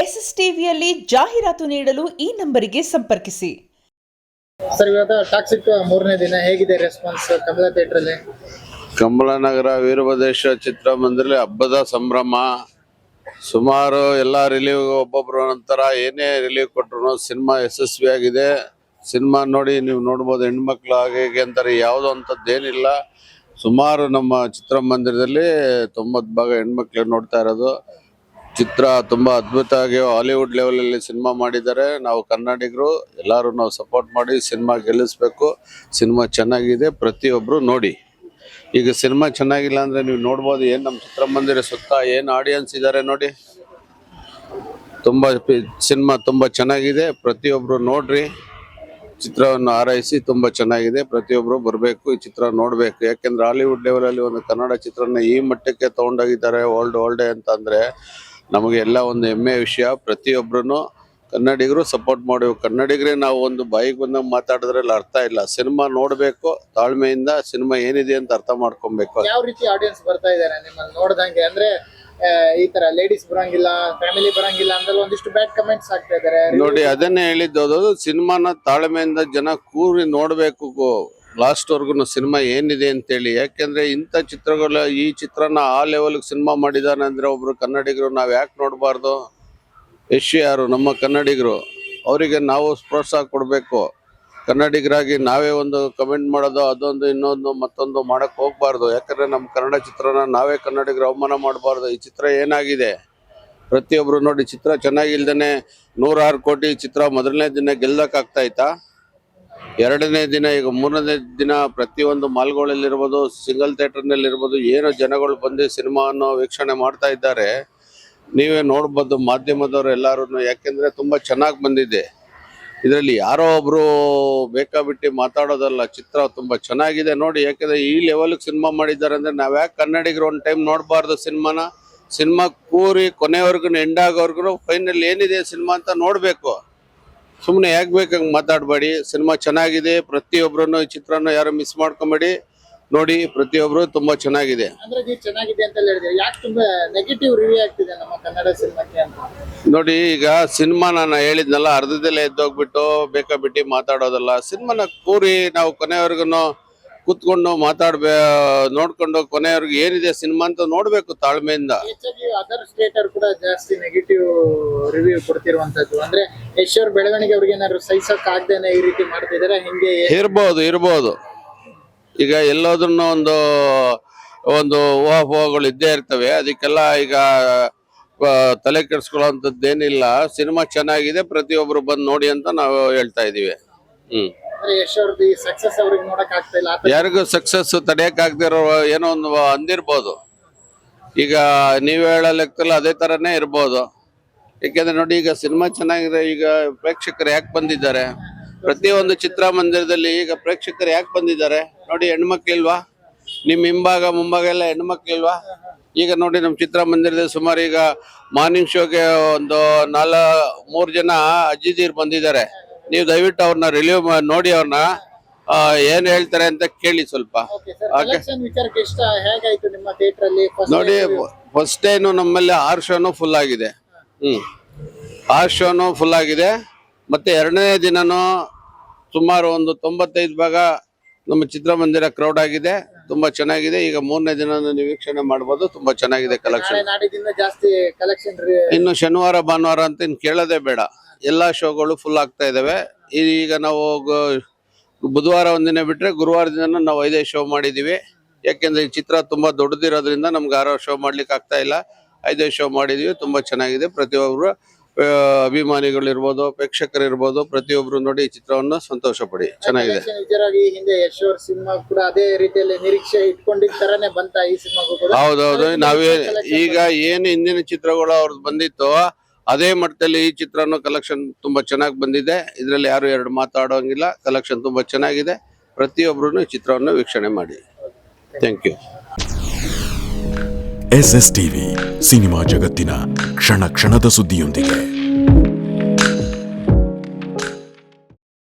S S ಟಿವಿಯಲ್ಲಿ ಜಾಹೀರಾತು ನೀಡಲು ಈ ನಂಬರಿಗೆ ಸಂಪರ್ಕಿಸಿ. ಸರ್, ಇವತ್ತು ಟಾಕ್ಸಿಕ್ ಮೂರನೇ ದಿನ ಹೇಗಿದೆ ರೆಸ್ಪಾನ್ಸ್ ಕಮಲಾ ಥಿಯೇಟರ್ ಅಲ್ಲಿ? ಕಮಲಾನಗರ ವೀರಭದ್ರೇಶ ಚಿತ್ರಮಂದಿರದಲ್ಲಿ ಹಬ್ಬದ ಸಂಭ್ರಮ. ಸುಮಾರು ಎಲ್ಲ ರಿಲೀವ್ ಒಬ್ಬೊಬ್ಬರ ನಂತರ ಏನೇ ರಿಲೀವ್ ಕೊಟ್ಟರು ಸಿನಿಮಾ ಯಶಸ್ವಿಯಾಗಿದೆ. ಸಿನಿಮಾ ನೋಡಿ ನೀವು ನೋಡ್ಬೋದು, ಹೆಣ್ಮಕ್ಳು ಹಾಗೆ ಹೀಗೆ ಅಂತಾರೆ, ಯಾವುದೋ ಅಂಥದ್ದೇನಿಲ್ಲ. ಸುಮಾರು ನಮ್ಮ ಚಿತ್ರಮಂದಿರದಲ್ಲಿ 90 ಭಾಗ ಹೆಣ್ಮಕ್ಳು ನೋಡ್ತಾ ಇರೋದು. ಚಿತ್ರ ತುಂಬ ಅದ್ಭುತವಾಗಿ ಹಾಲಿವುಡ್ ಲೆವೆಲಲ್ಲಿ ಸಿನಿಮಾ ಮಾಡಿದ್ದಾರೆ. ನಾವು ಕನ್ನಡಿಗರು ಎಲ್ಲರೂ ನಾವು ಸಪೋರ್ಟ್ ಮಾಡಿ ಸಿನಿಮಾ ಗೆಲ್ಲಿಸ್ಬೇಕು. ಸಿನಿಮಾ ಚೆನ್ನಾಗಿದೆ, ಪ್ರತಿಯೊಬ್ಬರು ನೋಡಿ. ಈಗ ಸಿನಿಮಾ ಚೆನ್ನಾಗಿಲ್ಲ ಅಂದರೆ ನೀವು ನೋಡ್ಬೋದು, ಏನು ನಮ್ಮ ಚಿತ್ರಮಂದಿರ ಸುತ್ತ ಏನು ಆಡಿಯನ್ಸ್ ಇದ್ದಾರೆ ನೋಡಿ. ಸಿನಿಮಾ ತುಂಬ ಚೆನ್ನಾಗಿದೆ, ಪ್ರತಿಯೊಬ್ಬರು ನೋಡ್ರಿ. ಚಿತ್ರವನ್ನು ಆರೈಸಿ, ತುಂಬ ಚೆನ್ನಾಗಿದೆ, ಪ್ರತಿಯೊಬ್ಬರು ಬರಬೇಕು, ಈ ಚಿತ್ರ ನೋಡಬೇಕು. ಯಾಕೆಂದ್ರೆ ಹಾಲಿವುಡ್ ಲೆವೆಲಲ್ಲಿ ಒಂದು ಕನ್ನಡ ಚಿತ್ರನ ಈ ಮಟ್ಟಕ್ಕೆ ತೊಗೊಂಡೋಗಿದ್ದಾರೆ ವರ್ಲ್ಡ್ ಅಂತ ಅಂದರೆ ನಮಗೆ ಎಲ್ಲ ಒಂದು ಹೆಮ್ಮೆಯ ವಿಷಯ. ಪ್ರತಿಯೊಬ್ಬರೂ ಕನ್ನಡಿಗರು ಸಪೋರ್ಟ್ ಮಾಡಬೇಕು. ಕನ್ನಡಿಗರೇ ನಾವು ಒಂದು ಬಾಯಿಗೆ ಬಂದಾಗ ಮಾತಾಡಿದ್ರಲ್ಲಿ ಅರ್ಥ ಇಲ್ಲ. ಸಿನಿಮಾ ನೋಡಬೇಕು, ತಾಳ್ಮೆಯಿಂದ ಸಿನಿಮಾ ಏನಿದೆ ಅಂತ ಅರ್ಥ ಮಾಡ್ಕೊಬೇಕು. ಯಾವ ರೀತಿ ಆಡಿಯನ್ಸ್ ಬರ್ತಾ ಇದ್ದಾರೆ ನಿಮ್ಮನ್ನು ನೋಡ್ದಂಗೆ? ಅಂದ್ರೆ ಈ ತರ ಲೇಡೀಸ್ ಬರಂಗಿಲ್ಲ, ಫ್ಯಾಮಿಲಿ ಬರಂಗಿಲ್ಲ ಅಂದ್ರೆ ಒಂದಿಷ್ಟು ಬ್ಯಾಡ್ ಕಮೆಂಟ್ಸ್ ಆಗ್ತಾ ಇದಾರೆ ನೋಡಿ. ಅದನ್ನೇ ಹೇಳಿದ್ದು, ಸಿನಿಮಾನ ತಾಳ್ಮೆಯಿಂದ ಜನ ಕೂರಿ ನೋಡ್ಬೇಕು ಲಾಸ್ಟ್ ವರ್ಗು ಸಿನಿಮಾ ಏನಿದೆ ಅಂತೇಳಿ. ಯಾಕೆಂದ್ರೆ ಇಂಥ ಚಿತ್ರಗಳು, ಈ ಚಿತ್ರನ ಆ ಲೆವೆಲ್ಗೆ ಸಿನಿಮಾ ಮಾಡಿದಾನೆ ಅಂದ್ರೆ ಒಬ್ರು ಕನ್ನಡಿಗರು ನಾವು ಯಾಕೆ ನೋಡಬಾರ್ದು? ಯಾರು ನಮ್ಮ ಕನ್ನಡಿಗರು, ಅವರಿಗೆ ನಾವು ಪ್ರೋತ್ಸಾಹ ಕೊಡಬೇಕು. ಕನ್ನಡಿಗರಾಗಿ ನಾವೇ ಒಂದು ಕಮೆಂಟ್ ಮಾಡೋದು, ಅದೊಂದು ಇನ್ನೊಂದು ಮತ್ತೊಂದು ಮಾಡಕ್ಕೆ ಹೋಗ್ಬಾರ್ದು. ಯಾಕಂದ್ರೆ ನಮ್ಮ ಕನ್ನಡ ಚಿತ್ರನ ನಾವೇ ಕನ್ನಡಿಗರು ಅವಮಾನ ಮಾಡಬಾರ್ದು. ಈ ಚಿತ್ರ ಏನಾಗಿದೆ ಪ್ರತಿಯೊಬ್ರು ನೋಡಿ. ಚಿತ್ರ ಚೆನ್ನಾಗಿಲ್ದೇನೆ 106 ಕೋಟಿ ಚಿತ್ರ ಮೊದಲನೇ ದಿನ ಗೆಲ್ಲಕ್ಕಾಗ್ತಾ ಇತ್ತಾ? ಎರಡನೇ ದಿನ, ಈಗ ಮೂರನೇ ದಿನ ಪ್ರತಿಯೊಂದು ಮಾಲ್ಗಳಲ್ಲಿರ್ಬೋದು, ಸಿಂಗಲ್ ಥಿಯೇಟರ್ನಲ್ಲಿರ್ಬೋದು, ಏನೋ ಜನಗಳು ಬಂದು ಸಿನಿಮಾವನ್ನು ವೀಕ್ಷಣೆ ಮಾಡ್ತಾ ಇದ್ದಾರೆ. ನೀವೇ ನೋಡ್ಬೋದು ಮಾಧ್ಯಮದವರು ಎಲ್ಲರೂ. ಯಾಕೆಂದರೆ ತುಂಬ ಚೆನ್ನಾಗಿ ಬಂದಿದೆ. ಇದರಲ್ಲಿ ಯಾರೋ ಒಬ್ಬರು ಬೇಕಾಬಿಟ್ಟು ಮಾತಾಡೋದಲ್ಲ, ಚಿತ್ರ ತುಂಬ ಚೆನ್ನಾಗಿದೆ ನೋಡಿ. ಯಾಕೆಂದರೆ ಈ ಲೆವೆಲ್ಗೆ ಸಿನಿಮಾ ಮಾಡಿದ್ದಾರೆ ಅಂದರೆ ನಾವು ಯಾಕೆ ಕನ್ನಡಿಗರು ಒಂದು ಟೈಮ್ ನೋಡಬಾರ್ದು ಸಿನಿಮಾ ಕೂರಿ ಕೊನೆವರೆಗೂ ಎಂಡ್ ಆಗೋವರೆಗೂ ಫೈನಲ್ ಏನಿದೆ ಸಿನಿಮಾ ಅಂತ ನೋಡಬೇಕು. ಸುಮ್ಮನೆ ಯಾಕೆ ಬೇಕಂಗೆ ಮಾತಾಡಬೇಡಿ. ಸಿನಿಮಾ ಚೆನ್ನಾಗಿದೆ, ಪ್ರತಿಯೊಬ್ಬರನ್ನು ಈ ಚಿತ್ರನ ಯಾರು ಮಿಸ್ ಮಾಡ್ಕೊಂಬೇಡಿ, ನೋಡಿ. ಪ್ರತಿಯೊಬ್ಬರು ತುಂಬ ಚೆನ್ನಾಗಿದೆ. ಅಂದ್ರೆ ಇದು ಚೆನ್ನಾಗಿದೆ ಅಂತ ಹೇಳಿದ್ರೆ ಯಾಕೆ ತುಂಬಾ ನೆಗೆಟಿವ್ ರಿವ್ಯೂ ಆಗ್ತಿದೆ ನಮ್ಮ ಕನ್ನಡ ಸಿನಿಮಾಕ್ಕೆ ಅಂತ? ನೋಡಿ, ಈಗ ಸಿನಿಮಾ ನಾನು ಹೇಳಿದ್ನಲ್ಲ, ಅರ್ಧದಲ್ಲೇ ಎದ್ದೋಗ್ಬಿಟ್ಟು ಬೇಕಾಬಿಟ್ಟು ಮಾತಾಡೋದಲ್ಲ. ಸಿನಿಮಾನ ಕೂರಿ ನಾವು ಕೊನೆವರೆಗೂ ಕೂತ್ಕೊಂಡು ನೋಡ್ಕೊಂಡು ಕೊನೆಯವರೆಗೂ ಏನಿದೆ ಸಿನಿಮಾ ಅಂತ ನೋಡ್ಬೇಕು ತಾಳ್ಮೆಯಿಂದ. ಹೆಚ್ಚಾಗಿ ಅದರ್ ಸ್ಟೇಟರ್ ಕೂಡ ಜಾಸ್ತಿ ನೆಗೆಟಿವ್ ರಿವ್ಯೂ ಕೊಡ್ತಿರುವಂತದ್ದು. ಅಂದ್ರೆ ಯಶೋರ್ ಬೆಳವಣಿಗೆ ಅವ್ರಿಗೆ ಏನಾದ್ರು ಸಹಿಸಕ್ ಆಗ್ದೇನೆ ಈ ರೀತಿ ಮಾಡ್ತಿದಾರೆ, ಹಿಂಗೆ ಇರ್ಬೋದು. ಈಗ ಎಲ್ಲೋದನ್ನು ಒಂದು ಊಹಾಪೋಹಗಳು ಇದ್ದೇ ಇರ್ತವೆ. ಅದಕ್ಕೆಲ್ಲ ಈಗ ತಲೆ ಕೆಡಿಸ್ಕೊಳ್ಳೋಂಥದ್ದೇನಿಲ್ಲ. ಸಿನಿಮಾ ಚೆನ್ನಾಗಿದೆ, ಪ್ರತಿಯೊಬ್ರು ಬಂದು ನೋಡಿ ಅಂತ ನಾವು ಹೇಳ್ತಾ ಇದೀವಿ. ಸಕ್ಸಸ್ ಅವ್ರಿಗೆ ನೋಡಕ್ ಆಗ್ತಾ ಇಲ್ಲ. ಯಾರಿಗೂ ಸಕ್ಸಸ್ ತಡೆಯಕ್ ಆಗದಿರೋ ಏನೋ ಒಂದು ಅಂದಿರ್ಬೋದು. ಈಗ ನೀವ್ ಹೇಳೋ ಲೆಕ್ಕದಲ್ಲಿ ಅದೇ ತರನೇ ಇರ್ಬೋದು. ಯಾಕೆಂದ್ರೆ ನೋಡಿ, ಈಗ ಸಿನಿಮಾ ಚೆನ್ನಾಗಿದೆ, ಈಗ ಪ್ರೇಕ್ಷಕರು ಯಾಕೆ ಬಂದಿದ್ದಾರೆ? ಪ್ರತಿಯೊಂದು ಚಿತ್ರಮಂದಿರದಲ್ಲಿ ಈಗ ಪ್ರೇಕ್ಷಕರು ಯಾಕೆ ಬಂದಿದ್ದಾರೆ ನೋಡಿ? ಹೆಣ್ಮಕ್ಳಿಲ್ವಾ? ನಿಮ್ ಮುಂಭಾಗ ಎಲ್ಲ ಹೆಣ್ಮಕ್ಳಿಲ್ವಾ? ಈಗ ನೋಡಿ, ನಮ್ಮ ಚಿತ್ರಮಂದಿರದಲ್ಲಿ ಸುಮಾರು ಈಗ ಮಾರ್ನಿಂಗ್ ಶೋಗೆ ಒಂದು 3 ಜನ ಅಜ್ಜಿದೀರ್ ಬಂದಿದ್ದಾರೆ. ನೀವು ದಯವಿಟ್ಟು ಅವ್ರನ್ನ ರಿಲೀವ್ ನೋಡಿ, ಅವ್ರನ್ನ ಏನ್ ಹೇಳ್ತಾರೆ ಅಂತ ಕೇಳಿ ಸ್ವಲ್ಪ. ನೋಡಿ, ಫಸ್ಟ್ ಟೈಮ್ ನಮ್ಮಲ್ಲಿ 6 ಶೋನು ಫುಲ್ ಆಗಿದೆ. 6 ಶೋನು ಫುಲ್ ಆಗಿದೆ. ಮತ್ತೆ ಎರಡನೇ ದಿನನೂ ಸುಮಾರು ಒಂದು 95 ಭಾಗ ನಮ್ಮ ಚಿತ್ರಮಂದಿರ ಕ್ರೌಡ್ ಆಗಿದೆ. ತುಂಬಾ ಚೆನ್ನಾಗಿದೆ. ಈಗ ಮೂರನೇ ದಿನ ನೀವು ವೀಕ್ಷಣೆ ಮಾಡಬಹುದು. ತುಂಬಾ ಚೆನ್ನಾಗಿದೆ ಕಲೆಕ್ಷನ್. ಇನ್ನು ಶನಿವಾರ ಭಾನುವಾರ ಅಂತ ಇನ್ನು ಕೇಳೋದೇ ಬೇಡ, ಎಲ್ಲಾ ಶೋಗಳು ಫುಲ್ ಆಗ್ತಾ ಇದಾವೆ. ಈಗ ನಾವು ಬುಧವಾರ ಒಂದಿನ ಬಿಟ್ರೆ ಗುರುವಾರ ದಿನ ನಾವು 5 ಶೋ ಮಾಡಿದೀವಿ. ಯಾಕೆಂದ್ರೆ ಈ ಚಿತ್ರ ತುಂಬಾ ದೊಡ್ಡದಿರೋದ್ರಿಂದ ನಮ್ಗೆ 6 ಶೋ ಮಾಡ್ಲಿಕ್ಕೆ ಆಗ್ತಾ ಇಲ್ಲ. 5 ಶೋ ಮಾಡಿದೀವಿ. ತುಂಬಾ ಚೆನ್ನಾಗಿದೆ. ಪ್ರತಿಯೊಬ್ರು ಅಭಿಮಾನಿಗಳಿರ್ಬೋದು, ಪ್ರೇಕ್ಷಕರಿರ್ಬೋದು, ಪ್ರತಿಯೊಬ್ರು ನೋಡಿ ಈ ಚಿತ್ರವನ್ನು ಸಂತೋಷ ಪಡಿ. ಚೆನ್ನಾಗಿದೆ. ಹಿಂದೆ ಯಶೋರ್ ಸಿನಿಮಾ ಕೂಡ ಅದೇ ರೀತಿಯಲ್ಲಿ ನಿರೀಕ್ಷೆ ಇಟ್ಕೊಂಡಿದ್ದರನೇ ಬಂತ ಈ ಸಿನಿಮಾಗೂ ಕೂಡ? ಹೌದೌದು. ಈಗ ಏನು ಹಿಂದಿನ ಚಿತ್ರಗಳು ಅವ್ರದ್ದು ಬಂದಿತ್ತು ಅದೇ ಮಟ್ಟದಲ್ಲಿ ಈ ಚಿತ್ರನು ಕಲೆಕ್ಷನ್ ತುಂಬಾ ಚೆನ್ನಾಗಿ ಬಂದಿದೆ. ಇದರಲ್ಲಿ ಯಾರು ಎರಡು ಮಾತಾಡೋಂಗಿಲ್ಲ. ಕಲೆಕ್ಷನ್ ತುಂಬಾ ಚೆನ್ನಾಗಿದೆ. ಪ್ರತಿಯೊಬ್ಬರು ಈ ಚಿತ್ರವನ್ನು ವೀಕ್ಷಣೆ ಮಾಡಿ. Thank you. SS TV, cinema ಜಗತ್ತಿನ ಕ್ಷಣ ಕ್ಷಣದ ಸುದ್ದಿಯೊಂದಿಗೆ.